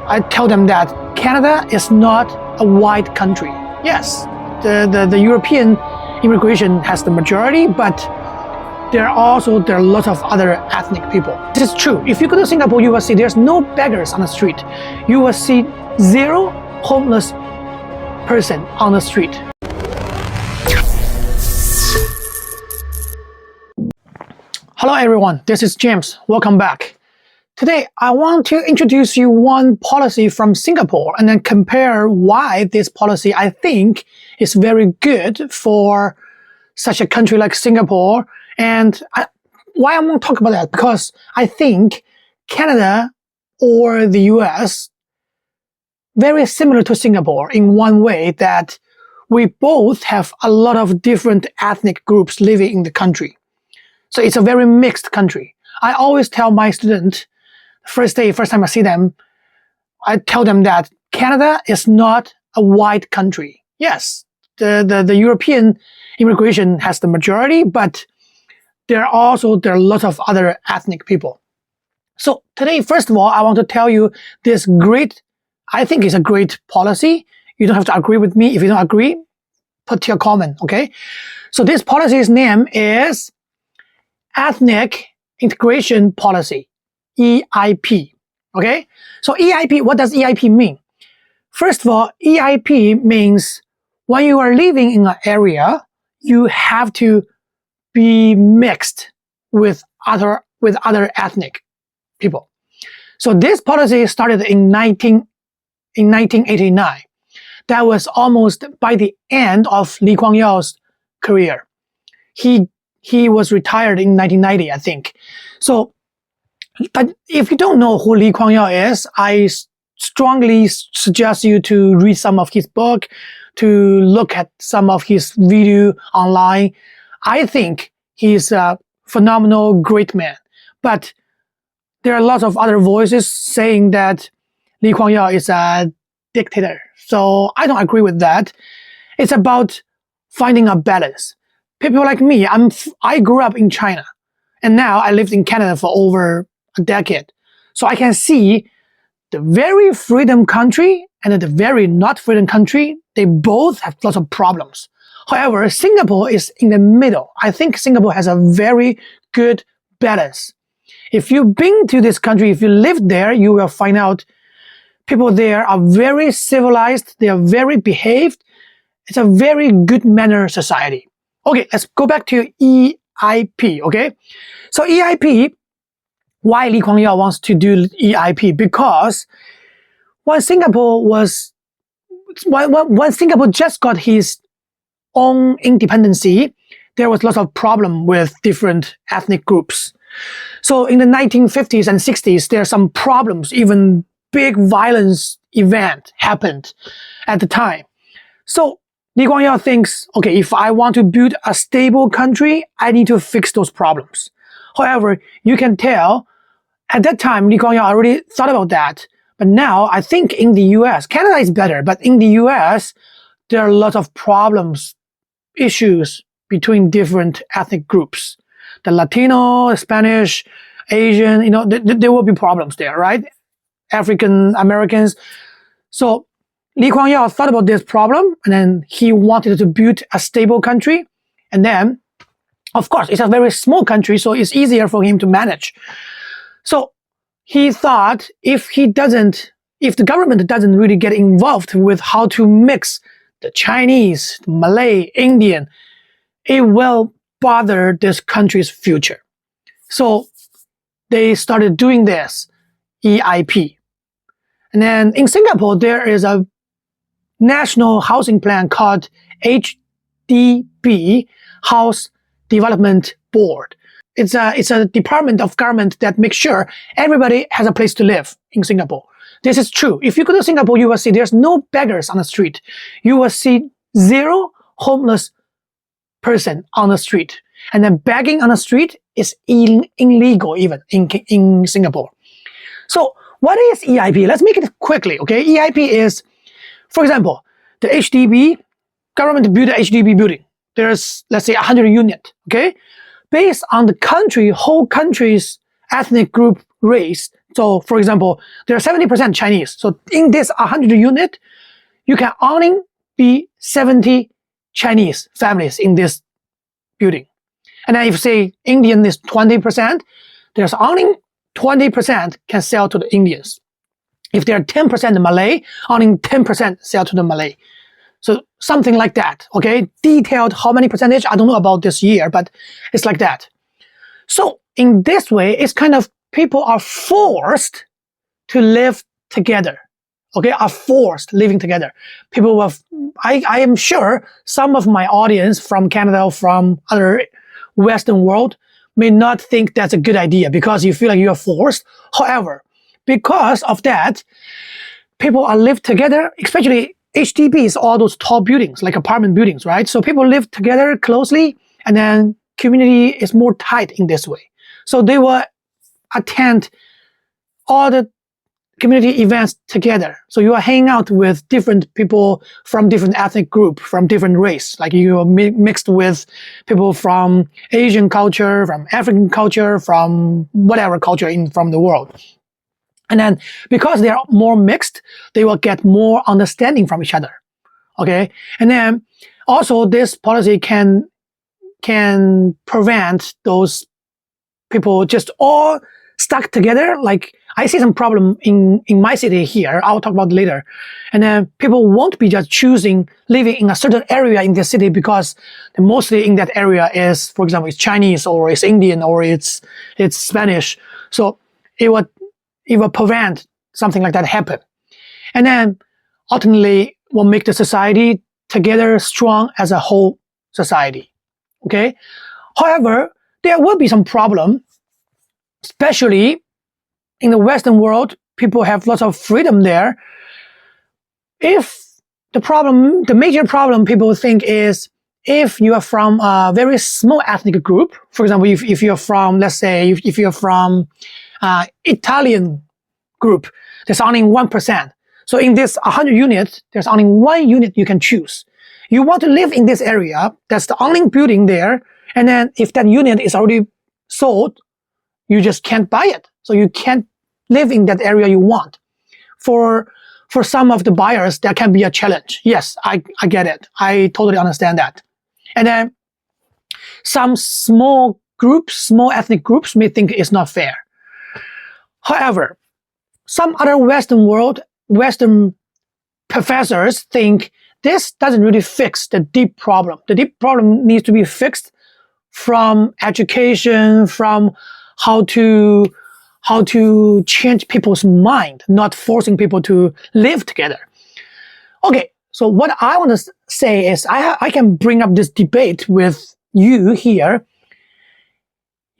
I tell them that Canada is not a white country. Yes, the European immigration has the majority, but there are a lot of other ethnic people. This is true. If you go to Singapore, you will see there's no beggars on the street. You will see zero homeless person on the street. Hello everyone, this is James. Welcome back. Today, I want to introduce you one policy from Singapore and then compare why this policy I think is very good for such a country like Singapore. And why I want to talk about that, because I think Canada or the US very similar to Singapore in one way that we both have a lot of different ethnic groups living in the country. So it's a very mixed country. I always tell my students, first time I see them, I tell them that Canada is not a white country. Yes, the European immigration has the majority, but there are a lot of other ethnic people. So today, first of all, I want to tell you this great, I think it's a great policy. You don't have to agree with me. If you don't agree, put your comment, okay? So this policy's name is Ethnic Integration Policy, EIP, okay? So EIP, what does EIP mean? First of all, EIP means when you are living in an area, you have to be mixed with other ethnic people. So this policy started in 1989. That was almost by the end of Lee Kuan Yew's career. He was retired in 1990, I think. So, but if you don't know who Lee Kuan Yew is, I strongly suggest you to read some of his book, to look at some of his video online. I think he's a phenomenal, great man. But there are lots of other voices saying that Lee Kuan Yew is a dictator. So I don't agree with that. It's about finding a balance. People like me, I grew up in China, and now I lived in Canada for over a decade. So I can see the very freedom country and the very not freedom country, they both have lots of problems. However, Singapore is in the middle. I think Singapore has a very good balance. If you've been to this country, if you live there, you will find out people there are very civilized, they are very behaved. It's a very good manner society. Okay, let's go back to EIP, okay? So EIP, why Lee Kuan Yew wants to do EIP? Because when Singapore just got his own independency, there was lots of problem with different ethnic groups. So in the 1950s and 60s, there are some problems, even big violence event happened at the time. So Lee Kuan Yew thinks, okay, if I want to build a stable country, I need to fix those problems. However, you can tell at that time, Lee Kuan Yew already thought about that. But now I think in the US, Canada is better, but in the US, there are a lot of problems, issues between different ethnic groups. The Latino, Spanish, Asian, there will be problems there, right? African Americans. So Lee Kuan Yew thought about this problem, and then he wanted to build a stable country. And then, of course, it's a very small country, so it's easier for him to manage. So he thought if the government doesn't really get involved with how to mix the Chinese, the Malay, Indian, it will bother this country's future. So they started doing this, EIP. And then in Singapore, there is a national housing plan called HDB, House Development Board. It's a department of government that makes sure everybody has a place to live in Singapore. This is true. If you go to Singapore, you will see there's no beggars on the street. You will see zero homeless person on the street. And then begging on the street is illegal even in Singapore. So what is EIP? Let's make it quickly, okay? EIP is, for example, the HDB, government build a HDB building. There's, let's say, 100 units, okay? Based on the country, whole country's ethnic group race, So for example, there are 70% Chinese. So in this 100 unit, you can only be 70 Chinese families in this building. And then if say Indian is 20%, there's only 20% can sell to the Indians. If there are 10% Malay, only 10% sell to the Malay. So something like that, okay? Detailed how many percentage, I don't know about this year, but it's like that. So in this way, it's kind of people are forced to live together, okay? Are forced living together. People will, I am sure some of my audience from Canada, from other Western world may not think that's a good idea because you feel like you're forced. However, because of that, people are live together, especially HDBs, all those tall buildings, like apartment buildings, right? So people live together closely, and then community is more tight in this way. So they will attend all the community events together. So you are hanging out with different people from different ethnic group, from different race. Like you are mixed with people from Asian culture, from African culture, from whatever culture from the world. And then because they are more mixed, they will get more understanding from each other. Okay. And then also this policy can prevent those people just all stuck together. Like I see some problem in my city here. I'll talk about it later. And then people won't be just choosing living in a certain area in the city because mostly in that area is, for example, it's Chinese or it's Indian or it's Spanish. So it will prevent something like that happen. And then ultimately will make the society together strong as a whole society. Okay. However, there will be some problem, especially in the Western world. People have lots of freedom there. If the major problem people think is if you are from a very small ethnic group, for example, if you're from, let's say, if you're from Italian group, there's only 1%. So in this 100 units, there's only 1 unit you can choose. You want to live in this area, that's the only building there, and then if that unit is already sold, you just can't buy it. So you can't live in that area you want. For some of the buyers, that can be a challenge. Yes, I get it. I totally understand that. And then some small ethnic groups may think it's not fair. However, some other Western professors think this doesn't really fix the deep problem. The deep problem needs to be fixed from education, from how to change people's mind, not forcing people to live together. Okay, so what I want to say is I can bring up this debate with you here.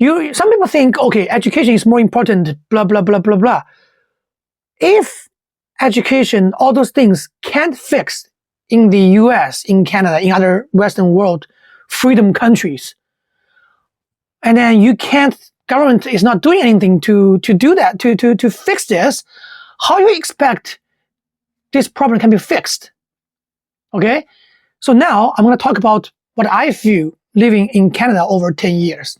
Some people think, okay, education is more important, blah, blah, blah, blah, blah. If education, all those things can't fix in the US, in Canada, in other Western world, freedom countries, and then government is not doing anything to do that, to fix this, how do you expect this problem can be fixed? Okay? So now I'm going to talk about what I feel living in Canada over 10 years.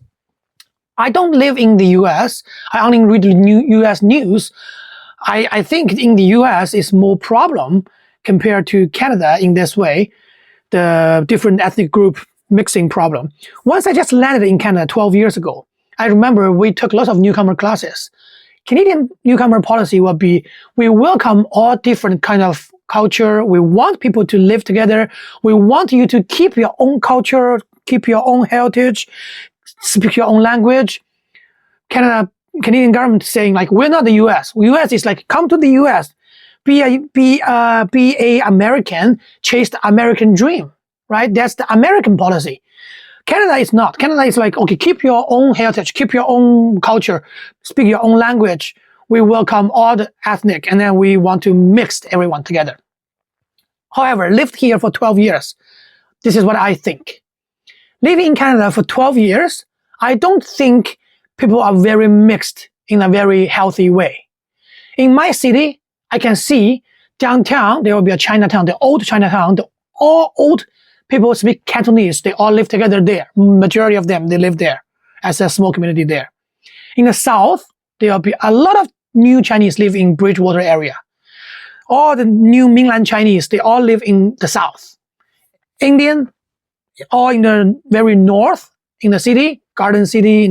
I don't live in the US. I only read the US news. I think in the US is more problem compared to Canada in this way, the different ethnic group mixing problem. Once I just landed in Canada 12 years ago, I remember we took lots of newcomer classes. Canadian newcomer policy will be, we welcome all different kind of culture. We want people to live together. We want you to keep your own culture, keep your own heritage, speak your own language. Canadian government is saying like, we're not the US. US is like, come to the US, be a American, chase the American dream, right? That's the American policy. Canada is not. Canada is like, okay, keep your own heritage, keep your own culture, speak your own language. We welcome all the ethnic, and then we want to mix everyone together. However, lived here for 12 years. This is what I think. Living in Canada for 12 years, I don't think people are very mixed in a very healthy way. In my city, I can see downtown, there will be a Chinatown, the old Chinatown, all old people speak Cantonese. They all live together there. Majority of them, they live there as a small community there. In the south, there will be a lot of new Chinese live in Bridgewater area. All the new mainland Chinese, they all live in the south. Indian, all in the very north, in the city, Garden City,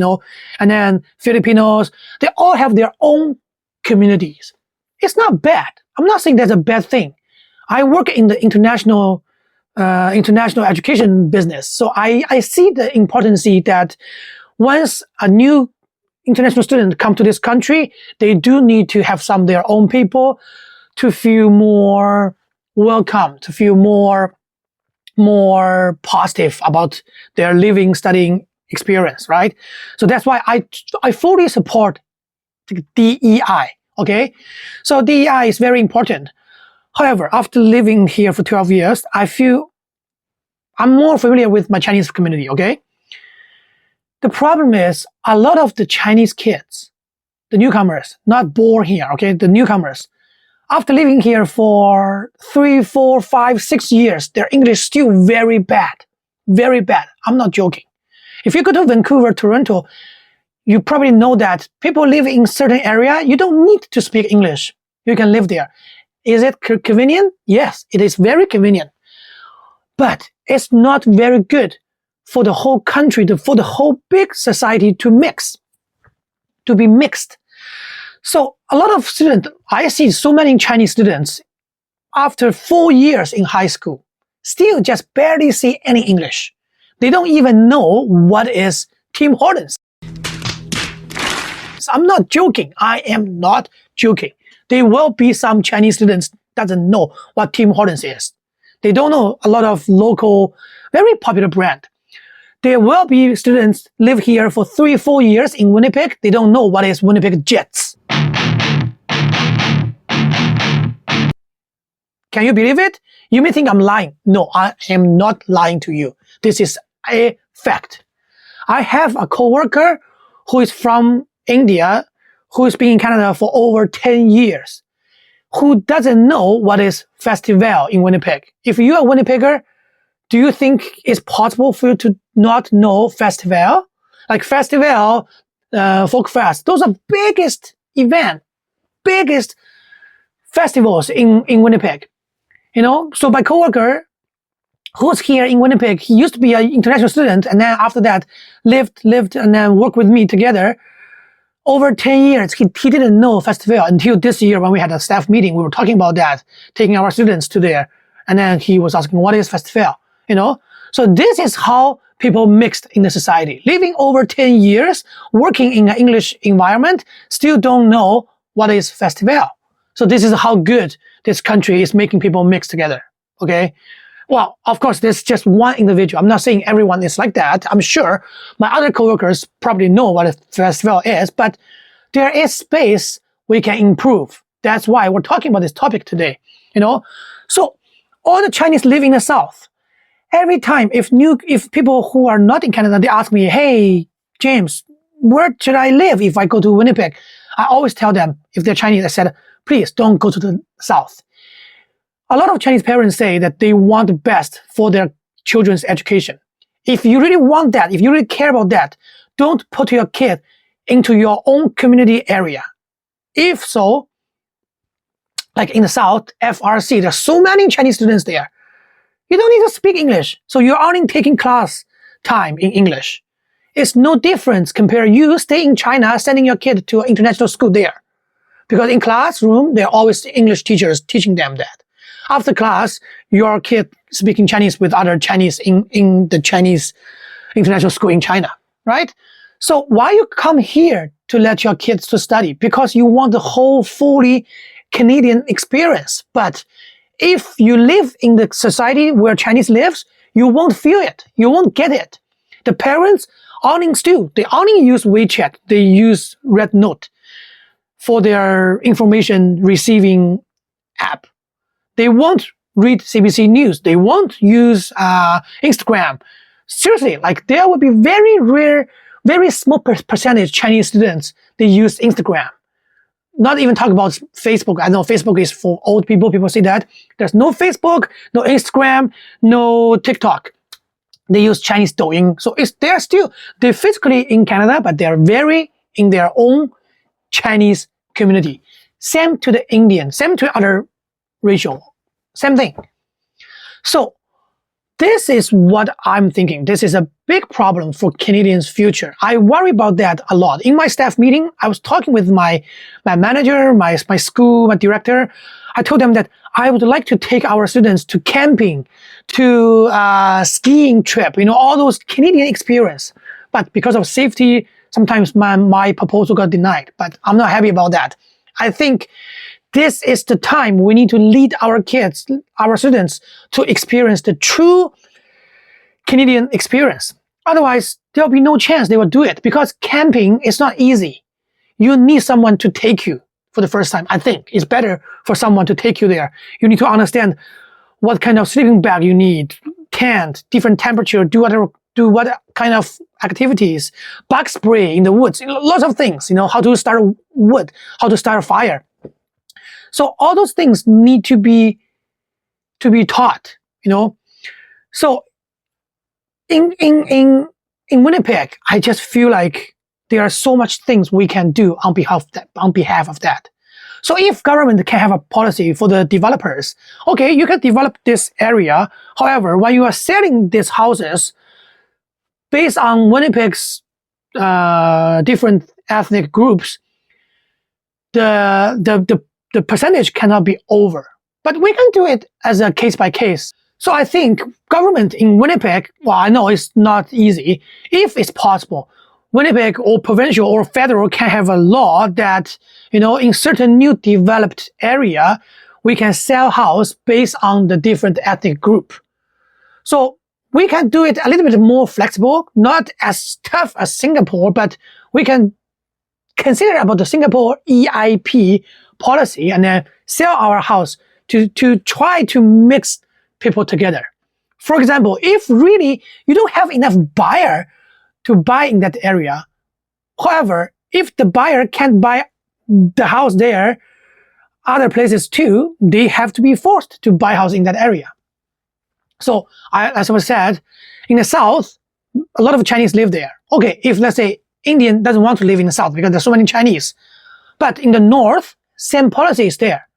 and then Filipinos, they all have their own communities. It's not bad. I'm not saying that's a bad thing. I work in the international education business, so I see the importance that once a new international student come to this country, they do need to have some of their own people to feel more welcome, to feel more positive about their living, studying experience, right? So that's why I fully support DEI, okay? So DEI is very important. However, after living here for 12 years, I feel I'm more familiar with my Chinese community, okay? The problem is a lot of the Chinese kids, the newcomers, not born here, okay? The newcomers, after living here for 3, 4, 5, 6 years, their English is still very bad. Very bad. I'm not joking. If you go to Vancouver, Toronto, you probably know that people live in certain area, you don't need to speak English. You can live there. Is it convenient? Yes, it is very convenient. But it's not very good for the whole country, for the whole big society to be mixed. So a lot of students, I see so many Chinese students after 4 years in high school, still just barely see any English. They don't even know what is Tim Hortons. I'm not joking. I am not joking. There will be some Chinese students doesn't know what Tim Hortons is. They don't know a lot of local, very popular brand. There will be students live here for 3, 4 years in Winnipeg. They don't know what is Winnipeg Jets. Can you believe it? You may think I'm lying. No, I am not lying to you. This is a fact. I have a coworker who is from India, who has been in Canada for over 10 years, who doesn't know what is festival in Winnipeg. If you are a Winnipegger, do you think it's possible for you to not know festival? Like festival, folk fest, those are biggest festivals in Winnipeg. So my coworker, who's here in Winnipeg, he used to be an international student, and then after that lived and then worked with me together. Over 10 years, he didn't know festival until this year when we had a staff meeting. We were talking about that, taking our students to there. And then he was asking, what is festival? So this is how people mixed in the society. Living over 10 years, working in an English environment, still don't know what is festival. So this is how good this country is making people mix together, okay? Well, of course, there's just one individual. I'm not saying everyone is like that. I'm sure my other coworkers probably know what a festival is, but there is space we can improve. That's why we're talking about this topic today, So all the Chinese live in the South. Every time, if people who are not in Canada, they ask me, hey, James, where should I live if I go to Winnipeg? I always tell them, if they're Chinese, I said, please don't go to the South. A lot of Chinese parents say that they want the best for their children's education. If you really want that, if you really care about that, don't put your kid into your own community area. If so, like in the South, FRC, there's so many Chinese students there. You don't need to speak English. So you're only taking class time in English. It's no difference compared you stay in China, sending your kid to an international school there. Because in classroom, there are always English teachers teaching them that. After class, your kid speaking Chinese with other Chinese in the Chinese international school in China, right? So why you come here to let your kids to study? Because you want the whole fully Canadian experience. But if you live in the society where Chinese lives, you won't feel it. You won't get it. The parents they only use WeChat. They use Red Note for their information receiving app. They won't read CBC News. They won't use Instagram. Seriously, like there will be very rare, very small percentage Chinese students, they use Instagram. Not even talk about Facebook. I know Facebook is for old people. People say that. There's no Facebook, no Instagram, no TikTok. They use Chinese Douyin. So they're physically in Canada, but they're very in their own Chinese community. Same to the Indian, same to other racial, same thing. So this is what I'm thinking. This is a big problem for Canadians' future. I worry about that a lot. In my staff meeting, I was talking with my manager, my school, my director. I told them that I would like to take our students to camping, to skiing trip, all those Canadian experience. But because of safety, sometimes my proposal got denied. But I'm not happy about that. I think this is the time we need to lead our kids, our students, to experience the true Canadian experience. Otherwise, there'll be no chance they will do it, because camping is not easy. You need someone to take you for the first time. I think it's better for someone to take you there. You need to understand what kind of sleeping bag you need, tent, different temperature, do what kind of activities, bug spray in the woods, lots of things, how to start a wood, how to start a fire. So all those things need to be taught, So in Winnipeg, I just feel like there are so much things we can do on behalf of that. So if government can have a policy for the developers, okay, you can develop this area. However, when you are selling these houses based on Winnipeg's different ethnic groups, the percentage cannot be over. But we can do it as a case by case. So I think government in Winnipeg, well, I know it's not easy. If it's possible, Winnipeg or provincial or federal can have a law that, in certain new developed area, we can sell house based on the different ethnic group. So we can do it a little bit more flexible, not as tough as Singapore, but we can consider about the Singapore EIP policy and then sell our house to try to mix people together. For example, if really you don't have enough buyer to buy in that area, however, if the buyer can't buy the house there, other places too, they have to be forced to buy house in that area. So as I said, in the South, a lot of Chinese live there. Okay, if let's say Indian doesn't want to live in the South because there's so many Chinese, but in the North, same policy is there.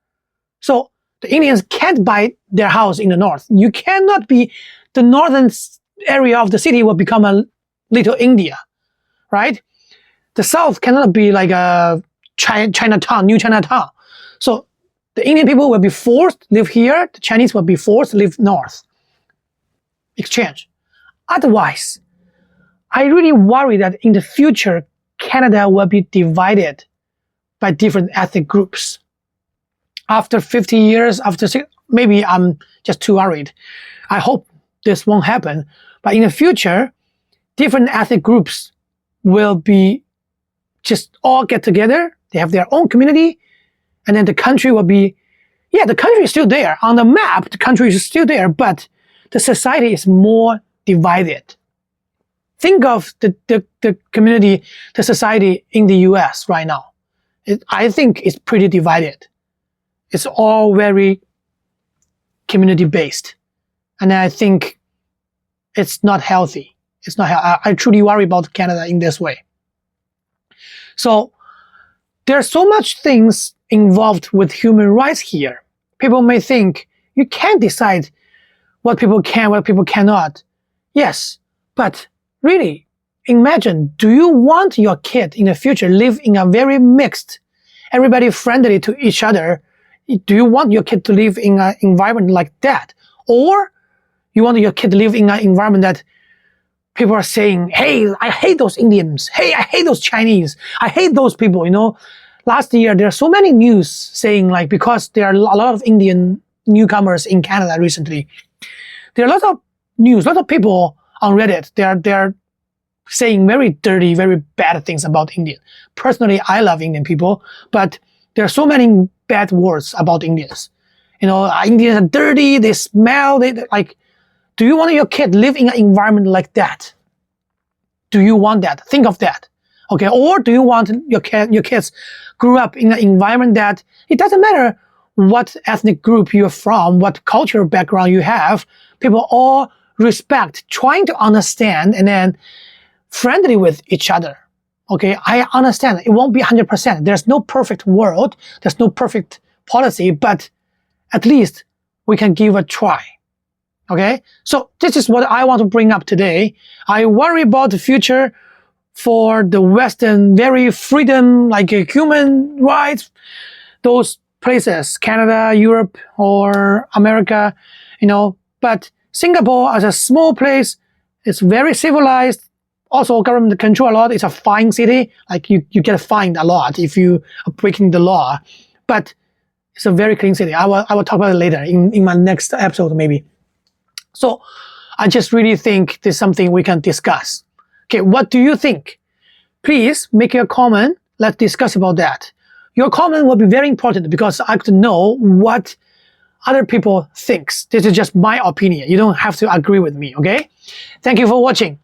So the Indians can't buy their house in the North. You cannot be, the northern area of the city will become a little India, right? The South cannot be like a Chinatown, new Chinatown. So the Indian people will be forced to live here. The Chinese will be forced to live north. Exchange. Otherwise, I really worry that in the future, Canada will be divided by different ethnic groups. After 50 years, maybe I'm just too worried. I hope this won't happen. But in the future, different ethnic groups will be just all get together. They have their own community. And then the country will be, the country is still there. On the map, the country is still there, but the society is more divided. Think of the community, the society in the US right now. I think it's pretty divided. It's all very community-based. And I think it's not healthy. It's not. I truly worry about Canada in this way. So there are so much things involved with human rights here. People may think you can't decide what people can, what people cannot. Yes, but really, imagine, do you want your kid in the future live in a very mixed, everybody friendly to each other? Do you want your kid to live in an environment like that? Or you want your kid to live in an environment that people are saying, hey, I hate those Indians. Hey, I hate those Chinese. I hate those people, Last year, there are so many news saying because there are a lot of Indian newcomers in Canada recently, there are lots of news, lots of people on Reddit. They're saying very dirty, very bad things about Indian. Personally, I love Indian people, but there are so many bad words about Indians. Indians are dirty, they smell, do you want your kid live in an environment like that? Do you want that? Think of that. Okay, or do you want your kids grew up in an environment that it doesn't matter what ethnic group you're from, what cultural background you have, people all respect, trying to understand, and then friendly with each other. Okay, I understand it won't be 100%. There's no perfect world. There's no perfect policy, but at least we can give a try. Okay, so this is what I want to bring up today. I worry about the future for the Western, very freedom, like human rights, those places, Canada, Europe, or America, but Singapore as a small place, it's very civilized. Also, government control a lot. It's a fine city. Like you get fined a lot if you are breaking the law, but it's a very clean city. I will talk about it later in my next episode, maybe. So I just really think there's something we can discuss. Okay, what do you think? Please make your comment. Let's discuss about that. Your comment will be very important because I have to know what other people think. This is just my opinion. You don't have to agree with me, okay? Thank you for watching.